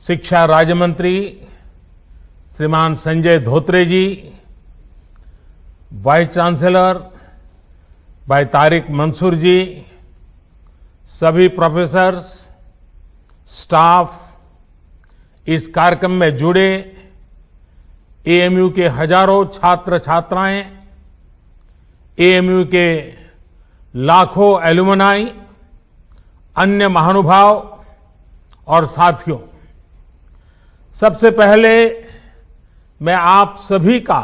शिक्षा राज्य मंत्री श्रीमान संजय धोत्रे जी, वाइस चांसलर भाई तारिक मंसूर जी, सभी प्रोफेसर्स, स्टाफ, इस कार्यक्रम में जुड़े एएमयू के हजारों छात्र छात्राएं, एएमयू के लाखों एलुमनाई, अन्य महानुभाव और साथियों, सबसे पहले मैं आप सभी का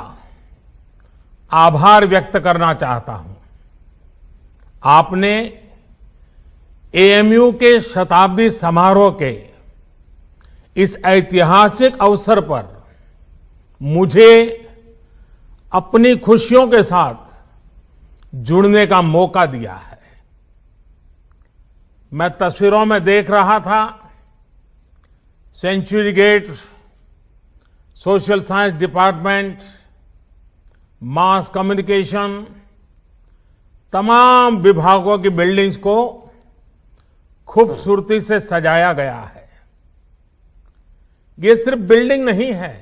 आभार व्यक्त करना चाहता हूं। आपने एएमयू के शताब्दी समारोह के इस ऐतिहासिक अवसर पर मुझे अपनी खुशियों के साथ जुड़ने का मौका दिया है। मैं तस्वीरों में देख रहा था, century gate, social science department, mass communication, तमाम विभागों की बिल्डिंग्स को खूबसूरती से सजाया गया है। ये सिर्फ बिल्डिंग नहीं है,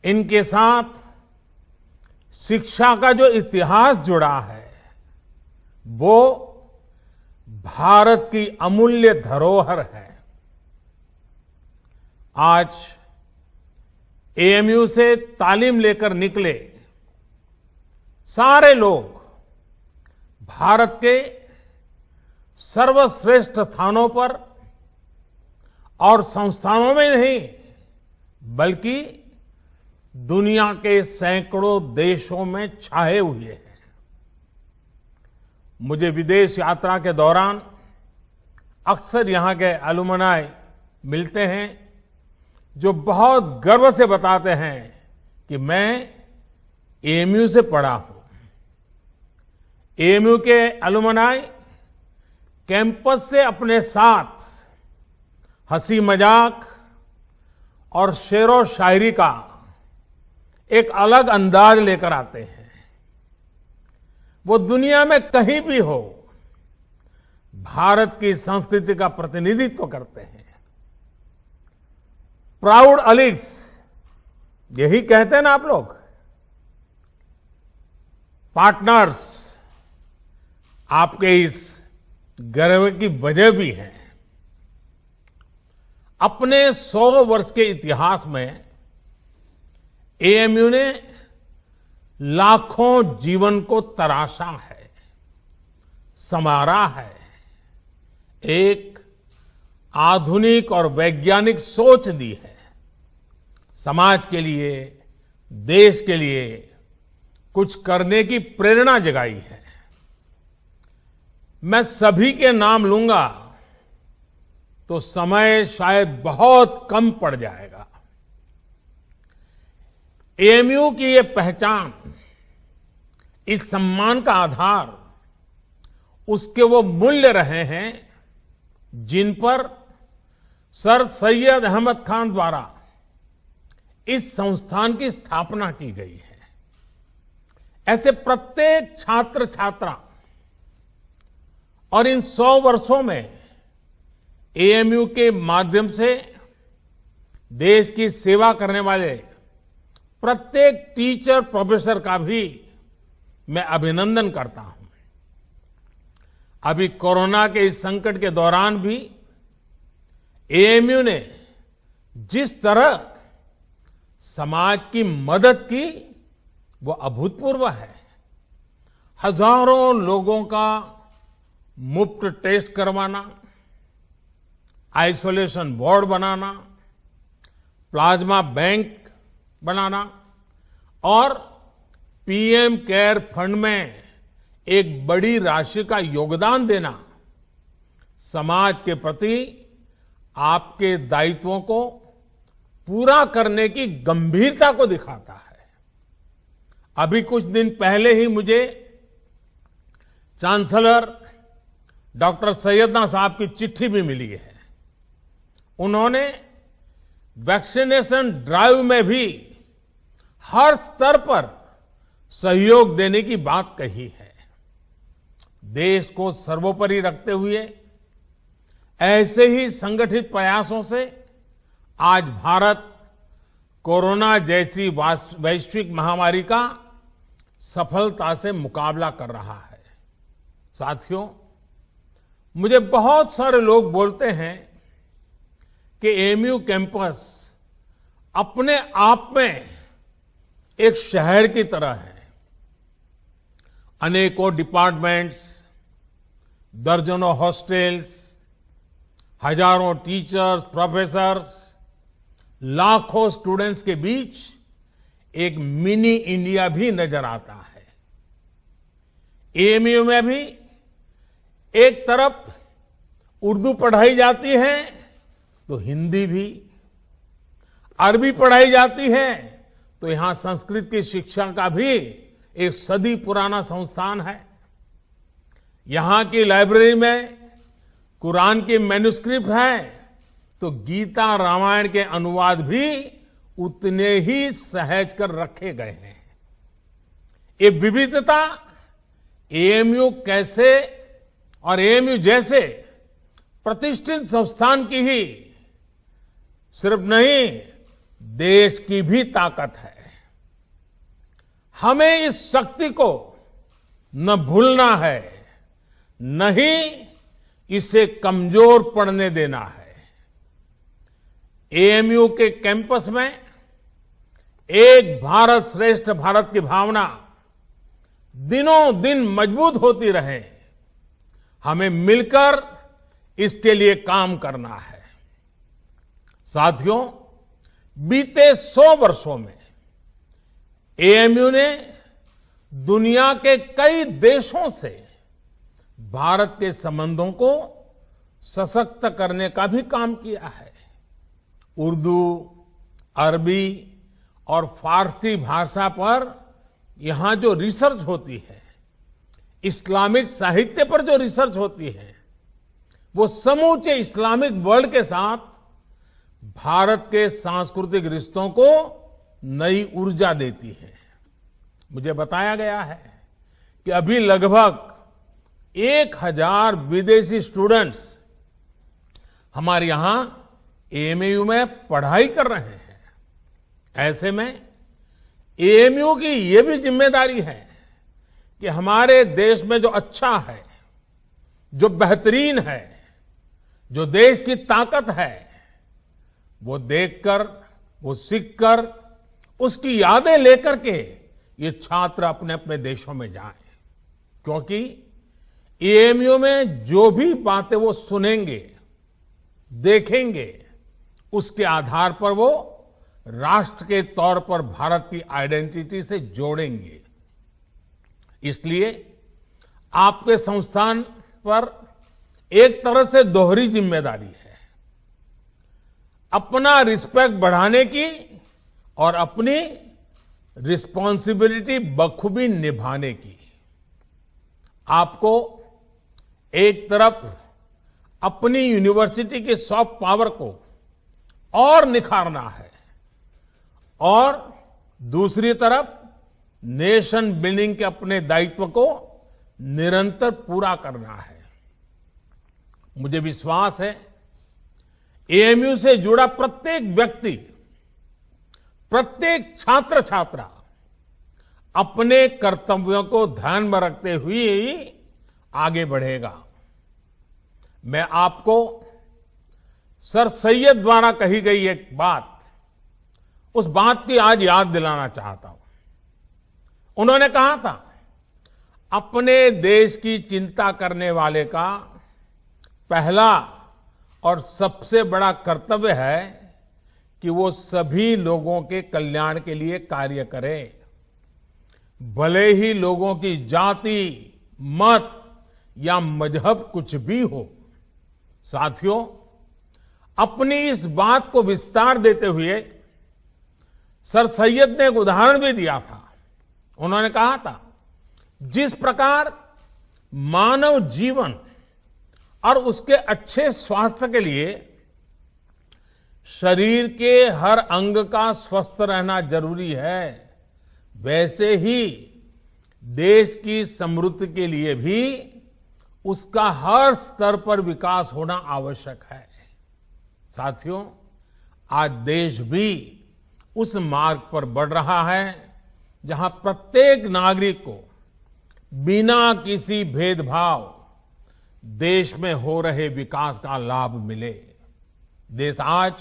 इनके साथ शिक्षा का जो इतिहास जुड़ा है, वो भारत की अमूल्य धरोहर है। आज एएमयू से तालीम लेकर निकले सारे लोग भारत के सर्वश्रेष्ठ स्थानों पर और संस्थानों में नहीं, बल्कि दुनिया के सैकड़ों देशों में छाए हुए हैं। मुझे विदेश यात्रा के दौरान अक्सर यहां के एलुमनाई मिलते हैं, जो बहुत गर्व से बताते हैं कि मैं एएमयू से पढ़ा हूं। एएमयू के एलुमनाई कैंपस से अपने साथ हंसी मजाक और शेरो शायरी का एक अलग अंदाज लेकर आते हैं। वो दुनिया में कहीं भी हो, भारत की संस्कृति का प्रतिनिधित्व करते हैं। प्राउड अलीग्स, यही कहते हैं ना आप लोग, पार्टनर्स, आपके इस गर्व की वजह भी है। अपने 100 वर्ष के इतिहास में एएमयू ने लाखों जीवन को तराशा है, संवारा है, एक आधुनिक और वैज्ञानिक सोच दी है, समाज के लिए, देश के लिए कुछ करने की प्रेरणा जगाई है। मैं सभी के नाम लूंगा तो समय शायद बहुत कम पड़ जाएगा। एएमयू की ये पहचान, इस सम्मान का आधार उसके वो मूल्य रहे हैं जिन पर सर सैयद अहमद खान द्वारा इस संस्थान की स्थापना की गई है। ऐसे प्रत्येक छात्र छात्रा और इन 100 वर्षों में एएमयू के माध्यम से देश की सेवा करने वाले प्रत्येक टीचर प्रोफेसर का भी मैं अभिनंदन करता हूं। अभी कोरोना के इस संकट के दौरान भी एएमयू ने जिस तरह समाज की मदद की, वो अभूतपूर्व है। हजारों लोगों का मुफ्त टेस्ट करवाना, आइसोलेशन वार्ड बनाना, प्लाज्मा बैंक बनाना और पीएम केयर फंड में एक बड़ी राशि का योगदान देना समाज के प्रति आपके दायित्वों को पूरा करने की गंभीरता को दिखाता है। अभी कुछ दिन पहले ही मुझे चांसलर डॉक्टर सैयदना साहब की चिट्ठी भी मिली है। उन्होंने वैक्सीनेशन ड्राइव में भी हर स्तर पर सहयोग देने की बात कही है। देश को सर्वोपरि रखते हुए ऐसे ही संगठित प्रयासों से आज भारत कोरोना जैसी वैश्विक महामारी का सफलता से मुकाबला कर रहा है। साथियों, मुझे बहुत सारे लोग बोलते हैं कि एएमयू कैंपस अपने आप में एक शहर की तरह है। अनेकों डिपार्टमेंट्स, दर्जनों हॉस्टल्स, हजारों टीचर्स, प्रोफेसर्स, लाखों स्टूडेंट्स के बीच एक मिनी इंडिया भी नजर आता है। एएमयू में भी एक तरफ उर्दू पढ़ाई जाती है तो हिंदी भी, अरबी पढ़ाई जाती है तो यहां संस्कृत की शिक्षा का भी एक सदी पुराना संस्थान है। यहां की लाइब्रेरी में कुरान की मैन्युस्क्रिप्ट है तो गीता रामायण के अनुवाद भी उतने ही सहज कर रखे गए हैं। ये विविधता एएमयू कैसे और एएमयू जैसे प्रतिष्ठित संस्थान की ही सिर्फ नहीं, देश की भी ताकत है। हमें इस शक्ति को न भूलना है, न ही इसे कमजोर पड़ने देना है। एएमयू के कैंपस में एक भारत श्रेष्ठ भारत की भावना दिनों दिन मजबूत होती रहे, हमें मिलकर इसके लिए काम करना है। साथियों, बीते 100 वर्षों में एएमयू ने दुनिया के कई देशों से भारत के संबंधों को सशक्त करने का भी काम किया है। उर्दू, अरबी और फारसी भाषा पर यहां जो रिसर्च होती है, इस्लामिक साहित्य पर जो रिसर्च होती है, वो समूचे इस्लामिक वर्ल्ड के साथ भारत के सांस्कृतिक रिश्तों को नई ऊर्जा देती है। मुझे बताया गया है कि अभी लगभग 1000 विदेशी स्टूडेंट्स हमारे यहां एएमयू में पढ़ाई कर रहे हैं। ऐसे में एएमयू की ये भी जिम्मेदारी है कि हमारे देश में जो अच्छा है, जो बेहतरीन है, जो देश की ताकत है, वो देखकर, वो सीखकर, उसकी यादें लेकर के ये छात्र अपने अपने देशों में जाएं। क्योंकि एएमयू में जो भी बातें वो सुनेंगे, देखेंगे, उसके आधार पर वो राष्ट्र के तौर पर भारत की आइडेंटिटी से जोड़ेंगे। इसलिए आपके संस्थान पर एक तरह से दोहरी जिम्मेदारी है, अपना रिस्पेक्ट बढ़ाने की और अपनी रिस्पॉन्सिबिलिटी बखूबी निभाने की। आपको एक तरफ अपनी यूनिवर्सिटी की सॉफ्ट पावर को और निखारना है और दूसरी तरफ नेशन बिल्डिंग के अपने दायित्व को निरंतर पूरा करना है। मुझे विश्वास है एएमयू से जुड़ा प्रत्येक व्यक्ति, प्रत्येक छात्र छात्रा अपने कर्तव्यों को ध्यान में रखते हुए ही आगे बढ़ेगा। मैं आपको सर सैयद द्वारा कही गई एक बात, उस बात की आज याद दिलाना चाहता हूं। उन्होंने कहा था, अपने देश की चिंता करने वाले का पहला और सबसे बड़ा कर्तव्य है कि वो सभी लोगों के कल्याण के लिए कार्य करे, भले ही लोगों की जाति, मत या मजहब कुछ भी हो। साथियों, अपनी इस बात को विस्तार देते हुए सर सैयद ने एक उदाहरण भी दिया था। उन्होंने कहा था, जिस प्रकार मानव जीवन और उसके अच्छे स्वास्थ्य के लिए शरीर के हर अंग का स्वस्थ रहना जरूरी है, वैसे ही देश की समृद्धि के लिए भी उसका हर स्तर पर विकास होना आवश्यक है। साथियों, आज देश भी उस मार्ग पर बढ़ रहा है जहां प्रत्येक नागरिक को बिना किसी भेदभाव देश में हो रहे विकास का लाभ मिले। देश आज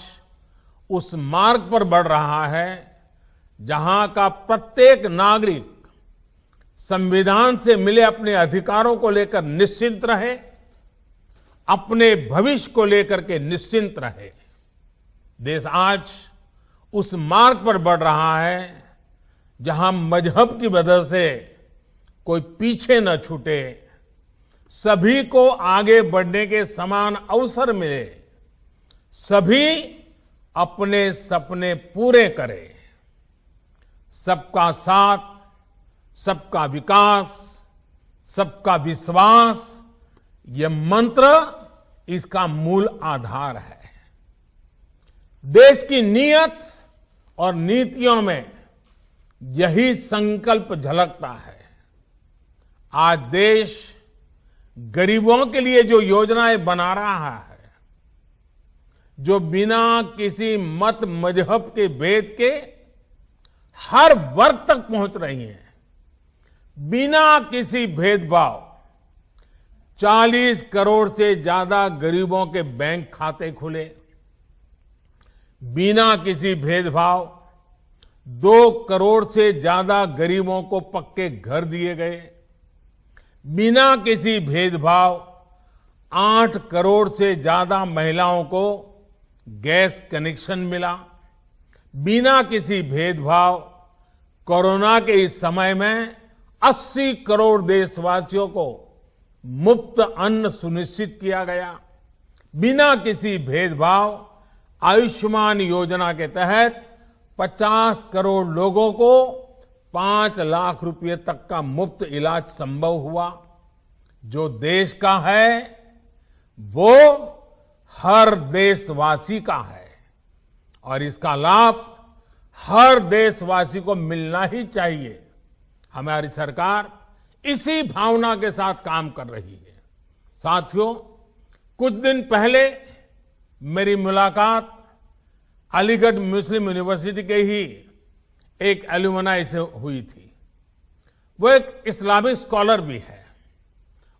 उस मार्ग पर बढ़ रहा है जहां का प्रत्येक नागरिक संविधान से मिले अपने अधिकारों को लेकर निश्चिंत रहे, अपने भविष्य को लेकर के निश्चिंत रहे। देश आज उस मार्ग पर बढ़ रहा है जहां मजहब की वजह से कोई पीछे न छूटे, सभी को आगे बढ़ने के समान अवसर मिले, सभी अपने सपने पूरे करें। सबका साथ, सबका विकास, सबका विश्वास, यह मंत्र इसका मूल आधार है। देश की नीयत और नीतियों में यही संकल्प झलकता है। आज देश गरीबों के लिए जो योजनाएं बना रहा है, जो बिना किसी मत मजहब के भेद के हर वर्ग तक पहुंच रही हैं, बिना किसी भेदभाव 40 करोड़ से ज्यादा गरीबों के बैंक खाते खुले, बिना किसी भेदभाव 2 करोड़ से ज्यादा गरीबों को पक्के घर दिए गए, बिना किसी भेदभाव 8 करोड़ से ज्यादा महिलाओं को गैस कनेक्शन मिला, बिना किसी भेदभाव कोरोना के इस समय में 80 करोड़ देशवासियों को मुफ्त अन्न सुनिश्चित किया गया, बिना किसी भेदभाव आयुष्मान योजना के तहत 50 करोड़ लोगों को 5 लाख रुपए तक का मुफ्त इलाज संभव हुआ। जो देश का है वो हर देशवासी का है और इसका लाभ हर देशवासी को मिलना ही चाहिए। हमारी सरकार इसी भावना के साथ काम कर रही है। साथियों, कुछ दिन पहले मेरी मुलाकात अलीगढ़ मुस्लिम यूनिवर्सिटी के ही एक एल्यूमनाई से हुई थी। वो एक इस्लामिक स्कॉलर भी है।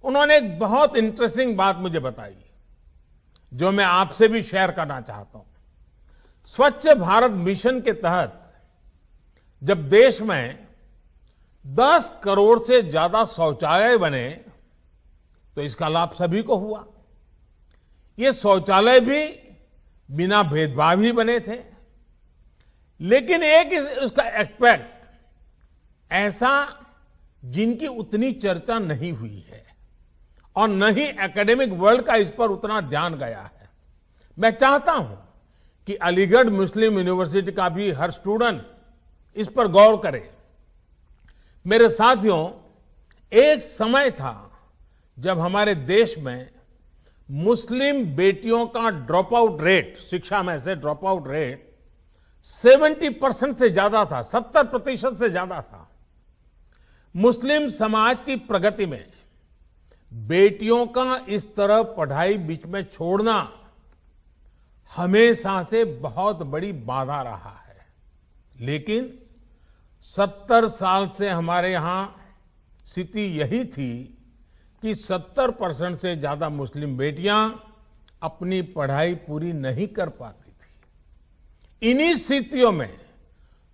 उन्होंने एक बहुत इंटरेस्टिंग बात मुझे बताई जो मैं आपसे भी शेयर करना चाहता हूं। स्वच्छ भारत मिशन के तहत जब देश में 10 करोड़ से ज्यादा शौचालय बने तो इसका लाभ सभी को हुआ। ये शौचालय भी बिना भेदभाव ही बने थे, लेकिन एक उसका एस्पेक्ट ऐसा जिनकी उतनी चर्चा नहीं हुई है और न ही एकेडमिक वर्ल्ड का इस पर उतना ध्यान गया है। मैं चाहता हूं कि अलीगढ़ मुस्लिम यूनिवर्सिटी का भी हर स्टूडेंट इस पर गौर करे। मेरे साथियों, एक समय था जब हमारे देश में मुस्लिम बेटियों का ड्रॉप आउट रेट, शिक्षा में से ड्रॉप आउट रेट 70% से ज्यादा था, 70% से ज्यादा था। मुस्लिम समाज की प्रगति में बेटियों का इस तरह पढ़ाई बीच में छोड़ना हमेशा से बहुत बड़ी बाधा रहा है। लेकिन 70 साल से हमारे यहां स्थिति यही थी कि 70% से ज्यादा मुस्लिम बेटियां अपनी पढ़ाई पूरी नहीं कर पाती थी। इन्हीं स्थितियों में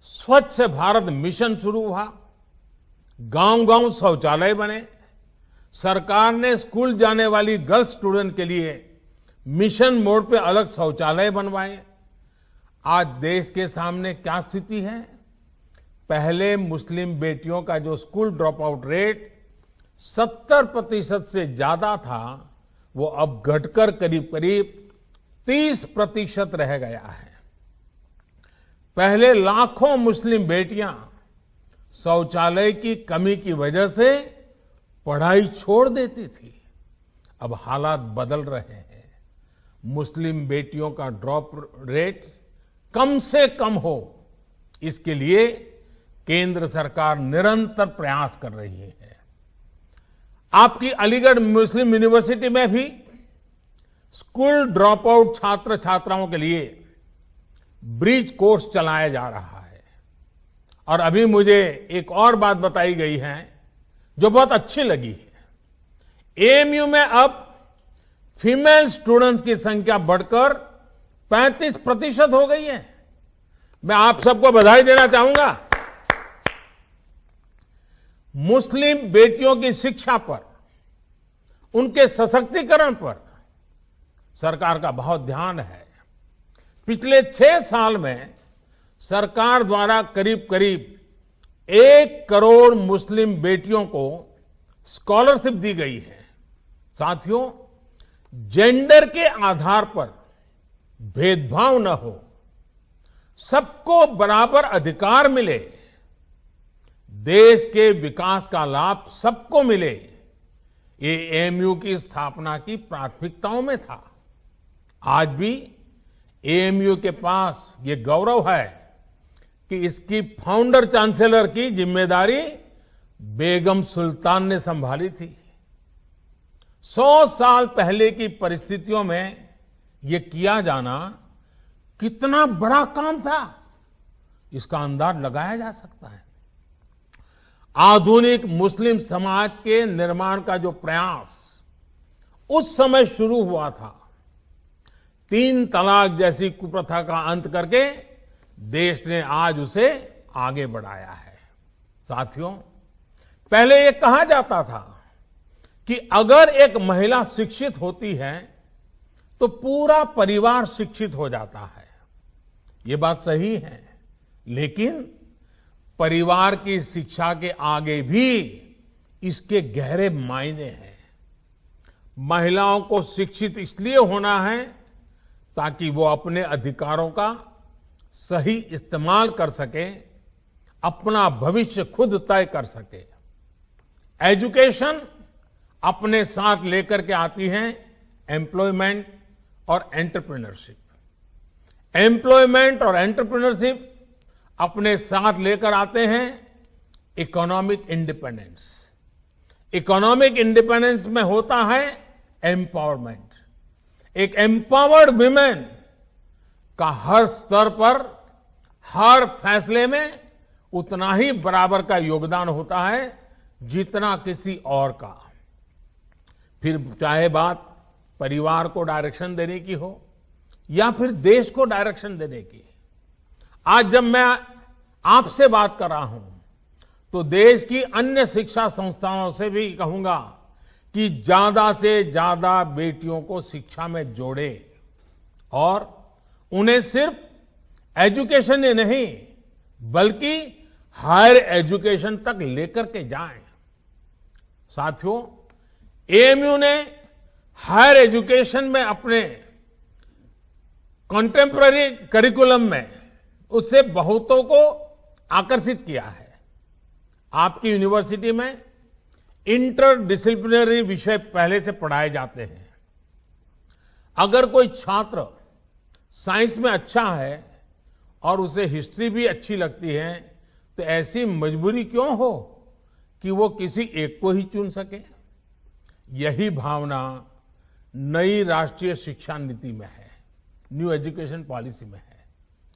स्वच्छ भारत मिशन शुरू हुआ, गांव-गांव शौचालय बने, सरकार ने स्कूल जाने वाली गर्ल्स स्टूडेंट के लिए मिशन मोड पे अलग शौचालय बनवाए। आज देश के सामने क्या स्थिति है? पहले मुस्लिम बेटियों का जो स्कूल ड्रॉप आउट रेट 70% से ज्यादा था, वो अब घटकर करीब-करीब 30% रह गया है। पहले लाखों मुस्लिम बेटियां शौचालय की कमी की वजह से पढ़ाई छोड़ देती थी। अब हालात बदल रहे हैं। मुस्लिम बेटियों का ड्रॉप रेट कम से कम हो, इसके लिए केंद्र सरकार निरंतर प्रयास कर रही है। आपकी अलीगढ़ मुस्लिम यूनिवर्सिटी में भी स्कूल ड्रॉप आउट छात्र छात्राओं के लिए ब्रिज कोर्स चलाया जा रहा है। और अभी मुझे एक और बात बताई गई है जो बहुत अच्छी लगी है। एएमयू में अब फीमेल स्टूडेंट्स की संख्या बढ़कर 35% हो गई है। मैं आप सबको बधाई देना चाहूंगा। मुस्लिम बेटियों की शिक्षा पर, उनके सशक्तिकरण पर सरकार का बहुत ध्यान है। पिछले 6 साल में सरकार द्वारा करीब करीब 1 करोड़ मुस्लिम बेटियों को स्कॉलरशिप दी गई है। साथियों, जेंडर के आधार पर भेदभाव न हो, सबको बराबर अधिकार मिले, देश के विकास का लाभ सबको मिले, ये एएमयू की स्थापना की प्राथमिकताओं में था। आज भी एएमयू के पास ये गौरव है कि इसकी फाउंडर चांसलर की जिम्मेदारी बेगम सुल्तान ने संभाली थी। 100 साल पहले की परिस्थितियों में ये किया जाना कितना बड़ा काम था, इसका अंदाज लगाया जा सकता है। आधुनिक मुस्लिम समाज के निर्माण का जो प्रयास उस समय शुरू हुआ था, 3 तलाक जैसी कुप्रथा का अंत करके देश ने आज उसे आगे बढ़ाया है। साथियों, पहले ये कहा जाता था कि अगर एक महिला शिक्षित होती है तो पूरा परिवार शिक्षित हो जाता है। ये बात सही है, लेकिन परिवार की शिक्षा के आगे भी इसके गहरे मायने हैं। महिलाओं को शिक्षित इसलिए होना है ताकि वो अपने अधिकारों का सही इस्तेमाल कर सके, अपना भविष्य खुद तय कर सके। एजुकेशन अपने साथ लेकर के आती है एम्प्लॉयमेंट और एंटरप्रेन्योरशिप। एम्प्लॉयमेंट और एंटरप्रेन्योरशिप अपने साथ लेकर आते हैं इकोनॉमिक इंडिपेंडेंस। इकोनॉमिक इंडिपेंडेंस में होता है एम्पावरमेंट। एक एम्पावर्ड विमेन का हर स्तर पर, हर फैसले में उतना ही बराबर का योगदान होता है जितना किसी और का। फिर चाहे बात परिवार को डायरेक्शन देने की हो या फिर देश को डायरेक्शन देने की। आज जब मैं आपसे बात कर रहा हूं तो देश की अन्य शिक्षा संस्थानों से भी कहूंगा कि ज्यादा से ज्यादा बेटियों को शिक्षा में जोड़े और उन्हें सिर्फ एजुकेशन ही नहीं बल्कि हायर एजुकेशन तक लेकर के जाएं। साथियों, एएमयू ने हायर एजुकेशन में अपने कंटेम्पररी करिकुलम में उससे बहुतों को आकर्षित किया है। आपकी यूनिवर्सिटी में इंटर डिसिप्लिनरी विषय पहले से पढ़ाए जाते हैं। अगर कोई छात्र साइंस में अच्छा है और उसे हिस्ट्री भी अच्छी लगती है तो ऐसी मजबूरी क्यों हो कि वो किसी एक को ही चुन सके। यही भावना नई राष्ट्रीय शिक्षा नीति में है, न्यू एजुकेशन पॉलिसी में है।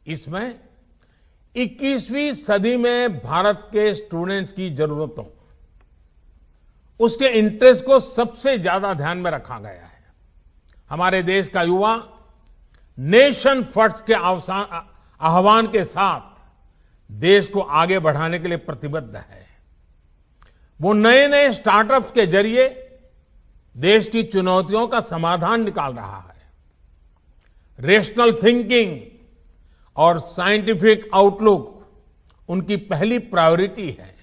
इसमें 21वीं सदी में भारत के स्टूडेंट्स की जरूरतों, उसके इंटरेस्ट को सबसे ज्यादा ध्यान में रखा गया है। हमारे देश का युवा नेशन फर्स्ट के आह्वान के साथ देश को आगे बढ़ाने के लिए प्रतिबद्ध है। वो नए नए स्टार्टअप्स के जरिए देश की चुनौतियों का समाधान निकाल रहा है। रेशनल थिंकिंग और साइंटिफिक आउटलुक उनकी पहली प्रायोरिटी है।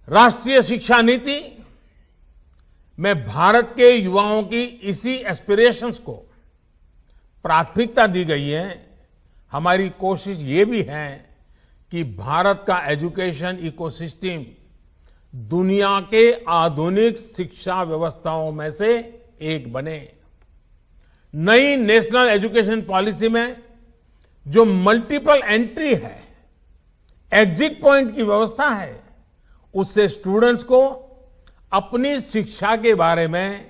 राष्ट्रीय शिक्षा नीति में भारत के युवाओं की इसी एस्पिरेशंस को प्राथमिकता दी गई है। हमारी कोशिश ये भी है कि भारत का एजुकेशन इकोसिस्टम दुनिया के आधुनिक शिक्षा व्यवस्थाओं में से एक बने। नई नेशनल एजुकेशन पॉलिसी में जो मल्टीपल एंट्री है, एग्जिट पॉइंट की व्यवस्था है, उससे स्टूडेंट्स को अपनी शिक्षा के बारे में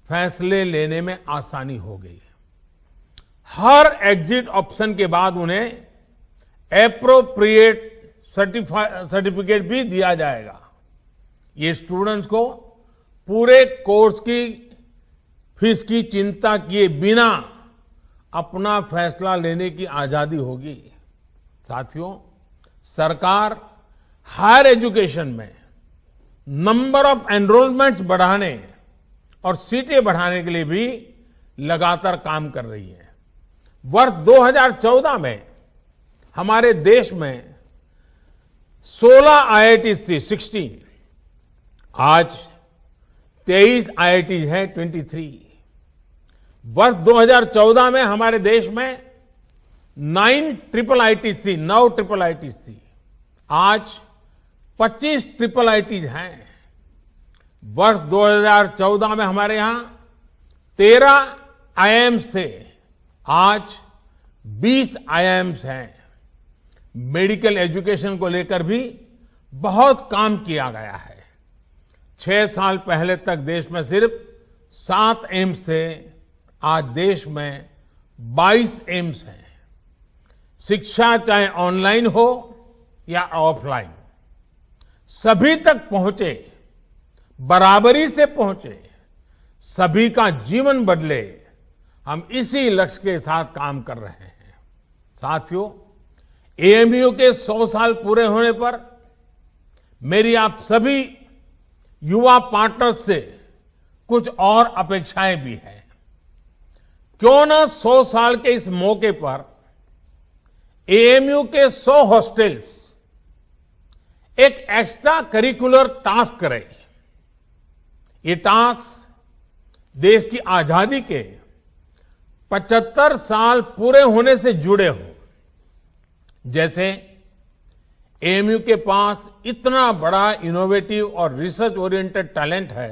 फैसले लेने में आसानी हो गई। हर एग्जिट ऑप्शन के बाद उन्हें एप्रोप्रिएट सर्टिफिकेट भी दिया जाएगा। ये स्टूडेंट्स को पूरे कोर्स की फीस की चिंता किए बिना अपना फैसला लेने की आजादी होगी। साथियों, सरकार हायर एजुकेशन में नंबर ऑफ एनरोलमेंट्स बढ़ाने और सीटें बढ़ाने के लिए भी लगातार काम कर रही है। वर्ष 2014 में हमारे देश में 16 आईआईटीज थी, 16। आज 23 आईआईटीज हैं, 23। वर्ष 2014 में हमारे देश में 9 ट्रिपल आईटीज थी, 9 ट्रिपल आईटीज थी। आज 25 ट्रिपल आईटीज हैं। वर्ष 2014 में हमारे यहां 13 आईआईएम्स थे, आज 20 आईआईएम्स हैं। मेडिकल एजुकेशन को लेकर भी बहुत काम किया गया है। 6 साल पहले तक देश में सिर्फ 7 एम्स थे, आज देश में 22 एम्स हैं। शिक्षा चाहे ऑनलाइन हो या ऑफलाइन, सभी तक पहुंचे, बराबरी से पहुंचे, सभी का जीवन बदले, हम इसी लक्ष्य के साथ काम कर रहे हैं। साथियों, एएमयू के 100 साल पूरे होने पर मेरी आप सभी युवा पार्टनर्स से कुछ और अपेक्षाएं भी हैं। क्यों न 100 साल के इस मौके पर एएमयू के 100 हॉस्टल्स एक एक्स्ट्रा करिकुलर टास्क करें। ये टास्क देश की आजादी के 75 साल पूरे होने से जुड़े हो। जैसे एएमयू के पास इतना बड़ा इनोवेटिव और रिसर्च ओरिएंटेड टैलेंट है,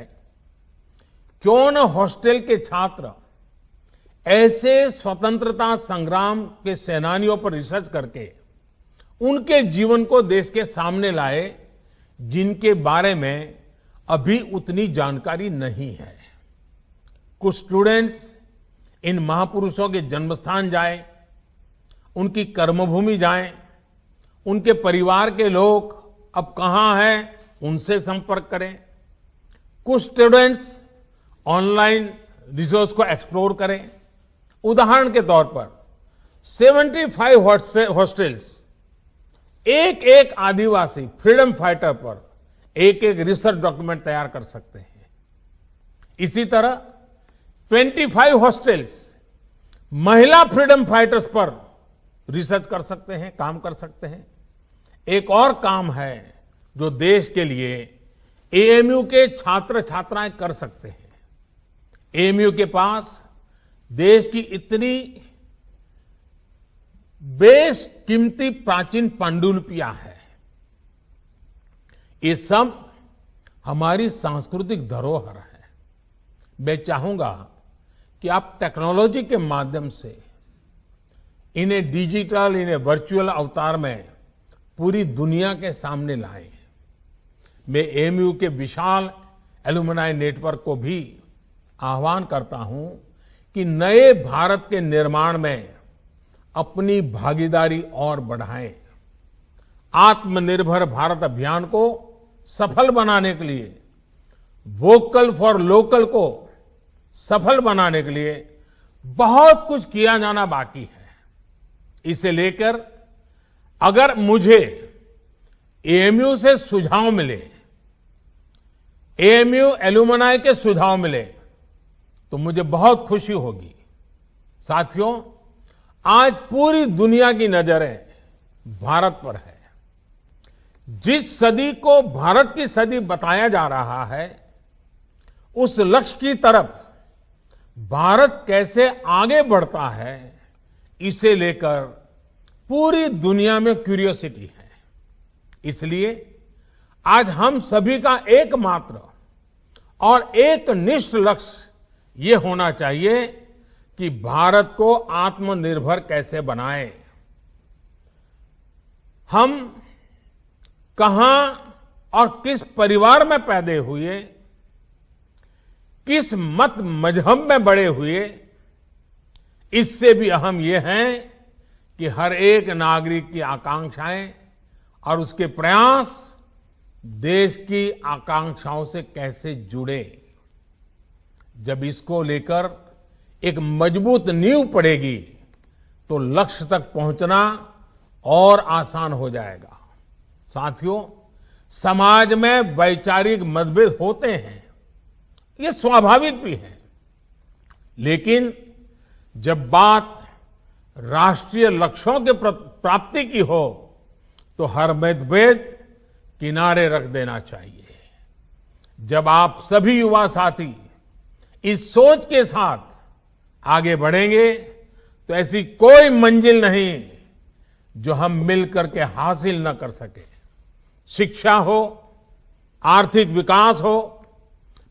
क्यों न हॉस्टल के छात्र ऐसे स्वतंत्रता संग्राम के सेनानियों पर रिसर्च करके उनके जीवन को देश के सामने लाए, जिनके बारे में अभी उतनी जानकारी नहीं है। कुछ स्टूडेंट्स इन महापुरुषों के जन्मस्थान जाएं, उनकी कर्मभूमि जाएं, उनके परिवार के लोग अब कहां हैं, उनसे संपर्क करें। कुछ स्टूडेंट्स ऑनलाइन रिसोर्स को एक्सप्लोर करें। उदाहरण के तौर पर 75 हॉस्टल्स एक एक आदिवासी फ्रीडम फाइटर पर एक एक रिसर्च डॉक्यूमेंट तैयार कर सकते हैं। इसी तरह 25 हॉस्टल्स महिला फ्रीडम फाइटर्स पर रिसर्च कर सकते हैं, काम कर सकते हैं। एक और काम है जो देश के लिए एएमयू के छात्र छात्राएं कर सकते हैं। एएमयू के पास देश की इतनी बेशकीमती प्राचीन पांडुलिपियां हैं। ये सब हमारी सांस्कृतिक धरोहर है। मैं चाहूंगा कि आप टेक्नोलॉजी के माध्यम से इन्हें डिजिटल, इन्हें वर्चुअल अवतार में पूरी दुनिया के सामने लाएं। मैं एएमयू के विशाल एलुमनाई नेटवर्क को भी आह्वान करता हूं कि नए भारत के निर्माण में अपनी भागीदारी और बढ़ाएं। आत्मनिर्भर भारत अभियान को सफल बनाने के लिए, वोकल फॉर लोकल को सफल बनाने के लिए बहुत कुछ किया जाना बाकी है। इसे लेकर अगर मुझे एएमयू से सुझाव मिले, एएमयू एलुमनाई के सुझाव मिले, तो मुझे बहुत खुशी होगी। साथियों, आज पूरी दुनिया की नजरें भारत पर है। जिस सदी को भारत की सदी बताया जा रहा है, उस लक्ष्य की तरफ भारत कैसे आगे बढ़ता है, इसे लेकर पूरी दुनिया में क्यूरियोसिटी है। इसलिए आज हम सभी का एकमात्र और एकनिष्ठ लक्ष्य ये होना चाहिए कि भारत को आत्मनिर्भर कैसे बनाएं। हम कहां और किस परिवार में पैदा हुए, किस मत मजहब में बड़े हुए, इससे भी अहम यह है कि हर एक नागरिक की आकांक्षाएं और उसके प्रयास देश की आकांक्षाओं से कैसे जुड़े। जब इसको लेकर एक मजबूत नींव पड़ेगी तो लक्ष्य तक पहुंचना और आसान हो जाएगा। साथियों, समाज में वैचारिक मतभेद होते हैं, ये स्वाभाविक भी है, लेकिन जब बात राष्ट्रीय लक्ष्यों के प्राप्ति की हो तो हर मतभेद किनारे रख देना चाहिए। जब आप सभी युवा साथी इस सोच के साथ आगे बढ़ेंगे तो ऐसी कोई मंजिल नहीं जो हम मिलकर के हासिल न कर सके। शिक्षा हो, आर्थिक विकास हो,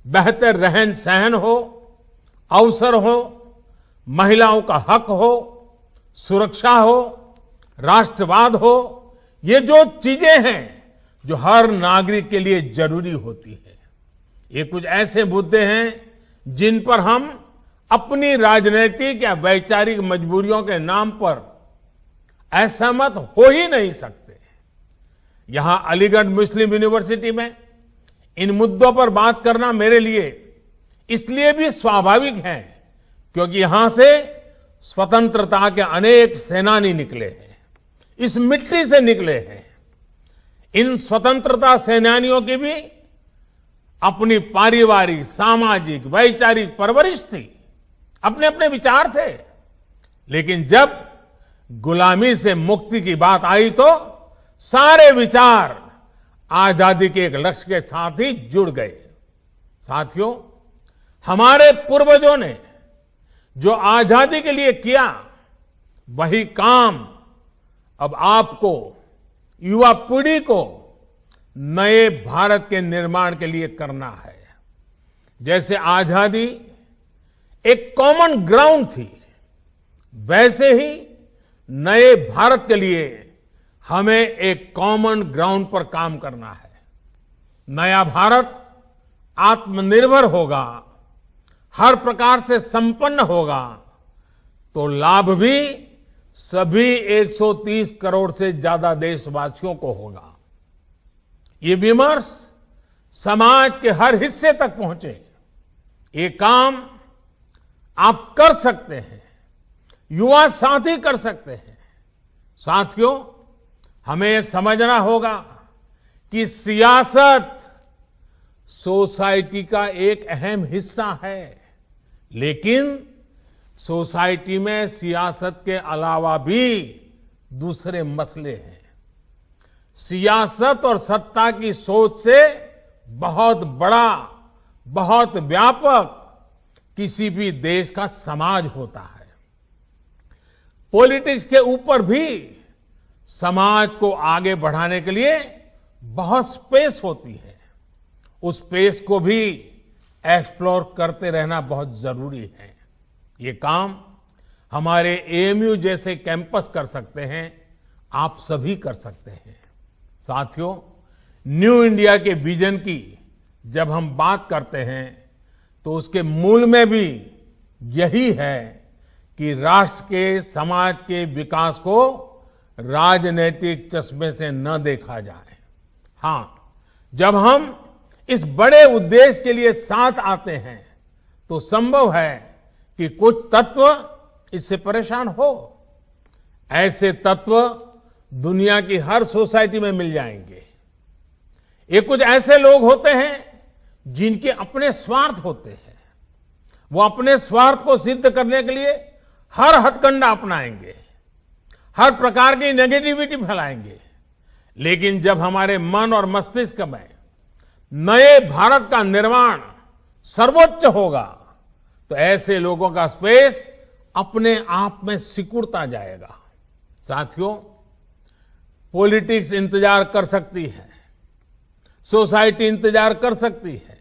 बेहतर रहन सहन हो, अवसर हो, महिलाओं का हक हो, सुरक्षा हो, राष्ट्रवाद हो, ये जो चीजें हैं जो हर नागरिक के लिए जरूरी होती है, ये कुछ ऐसे मुद्दे हैं जिन पर हम अपनी राजनीतिक या वैचारिक मजबूरियों के नाम पर असहमत हो ही नहीं सकते। यहां अलीगढ़ मुस्लिम यूनिवर्सिटी में इन मुद्दों पर बात करना मेरे लिए इसलिए भी स्वाभाविक है क्योंकि यहां से स्वतंत्रता के अनेक सेनानी निकले हैं, इस मिट्टी से निकले हैं। इन स्वतंत्रता सेनानियों की भी अपनी पारिवारिक, सामाजिक, वैचारिक परवरिश थी, अपने अपने विचार थे, लेकिन जब गुलामी से मुक्ति की बात आई तो सारे विचार आजादी के एक लक्ष्य के साथ ही जुड़ गए। साथियों, हमारे पूर्वजों ने जो आजादी के लिए किया, वही काम अब आपको, युवा पीढ़ी को नए भारत के निर्माण के लिए करना है। जैसे आजादी एक कॉमन ग्राउंड थी, वैसे ही नए भारत के लिए हमें एक कॉमन ग्राउंड पर काम करना है। नया भारत आत्मनिर्भर होगा, हर प्रकार से संपन्न होगा, तो लाभ भी सभी 130 करोड़ से ज्यादा देशवासियों को होगा। ये विमर्श समाज के हर हिस्से तक पहुंचे, ये काम आप कर सकते हैं, युवा साथी कर सकते हैं। साथियों, हमें यह समझना होगा कि सियासत सोसाइटी का एक अहम हिस्सा है, लेकिन सोसाइटी में सियासत के अलावा भी दूसरे मसले हैं। सियासत और सत्ता की सोच से बहुत बड़ा, बहुत व्यापक किसी भी देश का समाज होता है। पॉलिटिक्स के ऊपर भी समाज को आगे बढ़ाने के लिए बहुत स्पेस होती है। उस स्पेस को भी एक्सप्लोर करते रहना बहुत जरूरी है। ये काम हमारे एएमयू जैसे कैंपस कर सकते हैं, आप सभी कर सकते हैं। साथियों, न्यू इंडिया के विजन की जब हम बात करते हैं तो उसके मूल में भी यही है कि राष्ट्र के, समाज के विकास को राजनीतिक चश्मे से न देखा जाए। हां, जब हम इस बड़े उद्देश्य के लिए साथ आते हैं तो संभव है कि कुछ तत्व इससे परेशान हो। ऐसे तत्व दुनिया की हर सोसाइटी में मिल जाएंगे। ये कुछ ऐसे लोग होते हैं जिनके अपने स्वार्थ होते हैं। वो अपने स्वार्थ को सिद्ध करने के लिए हर हथकंडा अपनाएंगे, हर प्रकार की नेगेटिविटी फैलाएंगे। लेकिन जब हमारे मन और मस्तिष्क में नए भारत का निर्माण सर्वोच्च होगा तो ऐसे लोगों का स्पेस अपने आप में सिकुड़ता जाएगा। साथियों, पॉलिटिक्स इंतजार कर सकती है, सोसाइटी इंतजार कर सकती है,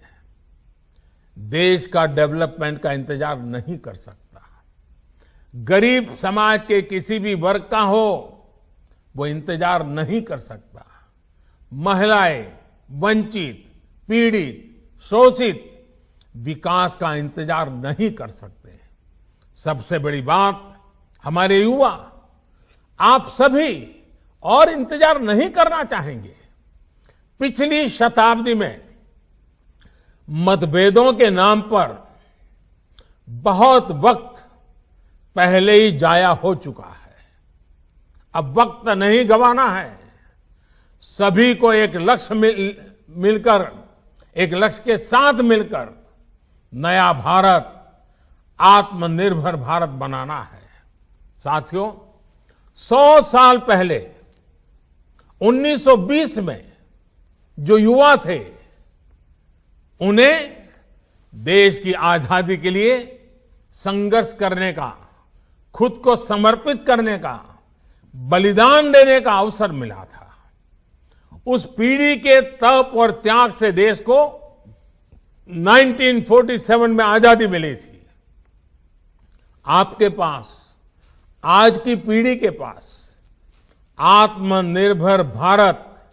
देश का डेवलपमेंट का इंतजार नहीं कर सकता। गरीब समाज के किसी भी वर्ग का हो, वो इंतजार नहीं कर सकता। महिलाएं, वंचित, पीड़ित, शोषित, विकास का इंतजार नहीं कर सकते। सबसे बड़ी बात, हमारे युवा, आप सभी और इंतजार नहीं करना चाहेंगे। पिछली शताब्दी में मतभेदों के नाम पर बहुत वक्त पहले ही जाया हो चुका है। अब वक्त नहीं गंवाना है। सभी को एक लक्ष्य मिलकर, एक लक्ष्य के साथ मिलकर नया भारत, आत्मनिर्भर भारत बनाना है। साथियों, 100 साल पहले 1920 में जो युवा थे, उन्हें देश की आजादी के लिए संघर्ष करने का, खुद को समर्पित करने का, बलिदान देने का अवसर मिला था। उस पीढ़ी के तप और त्याग से देश को 1947 में आजादी मिली थी। आपके पास, आज की पीढ़ी के पास आत्मनिर्भर भारत,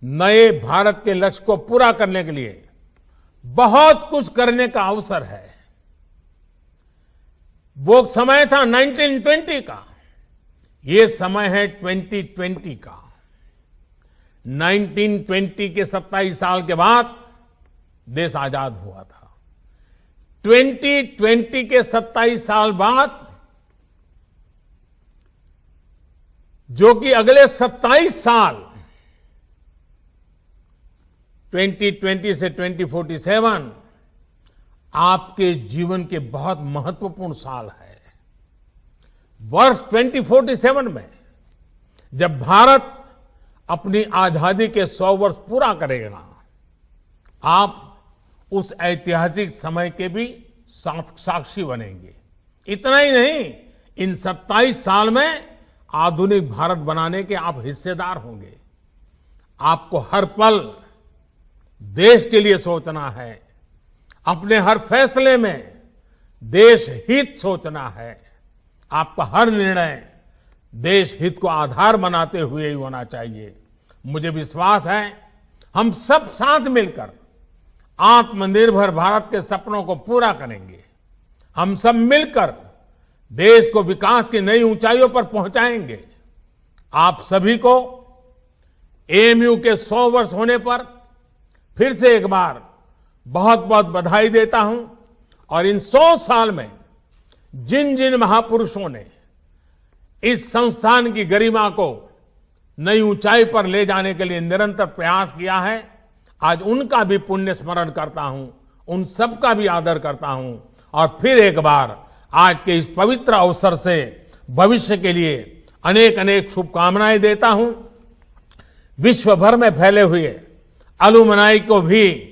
नए भारत के लक्ष्य को पूरा करने के लिए बहुत कुछ करने का अवसर है। वो समय था 1920 का, ये समय है 2020 का। 1920 के 27 साल के बाद देश आजाद हुआ था। 2020 के 27 साल बाद, जो कि अगले 27 साल 2020 से 2047 आपके जीवन के बहुत महत्वपूर्ण साल है। वर्ष 2047 में जब भारत अपनी आजादी के 100 वर्ष पूरा करेगा, आप उस ऐतिहासिक समय के भी साक्षी बनेंगे। इतना ही नहीं, इन 27 साल में आधुनिक भारत बनाने के आप हिस्सेदार होंगे। आपको हर पल देश के लिए सोचना है। अपने हर फैसले में देश हित सोचना है। आपका हर निर्णय देश हित को आधार बनाते हुए ही होना चाहिए। मुझे विश्वास है, हम सब साथ मिलकर आत्मनिर्भर भारत के सपनों को पूरा करेंगे। हम सब मिलकर देश को विकास की नई ऊंचाइयों पर पहुंचाएंगे। आप सभी को एएमयू के 100 वर्ष होने पर फिर से एक बार बहुत बहुत बधाई देता हूं। और इन 100 साल में जिन जिन महापुरुषों ने इस संस्थान की गरिमा को नई ऊंचाई पर ले जाने के लिए निरंतर प्रयास किया है, आज उनका भी पुण्य स्मरण करता हूं, उन सबका भी आदर करता हूं। और फिर एक बार आज के इस पवित्र अवसर से भविष्य के लिए अनेक अनेक शुभकामनाएं देता हूं। विश्व भर में फैले हुए अलुमनाई को भी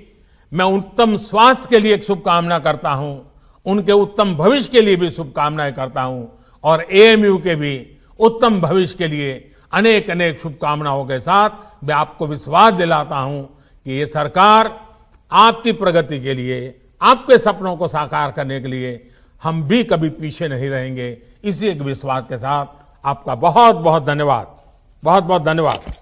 मैं उत्तम स्वास्थ्य के लिए एक शुभकामना करता हूं, उनके उत्तम भविष्य के लिए भी शुभकामनाएं करता हूं। और एएमयू के भी उत्तम भविष्य के लिए अनेक अनेक शुभकामनाओं के साथ मैं आपको विश्वास दिलाता हूं कि ये सरकार आपकी प्रगति के लिए, आपके सपनों को साकार करने के लिए हम भी कभी पीछे नहीं रहेंगे। इसी एक विश्वास के साथ आपका बहुत बहुत धन्यवाद। बहुत बहुत धन्यवाद।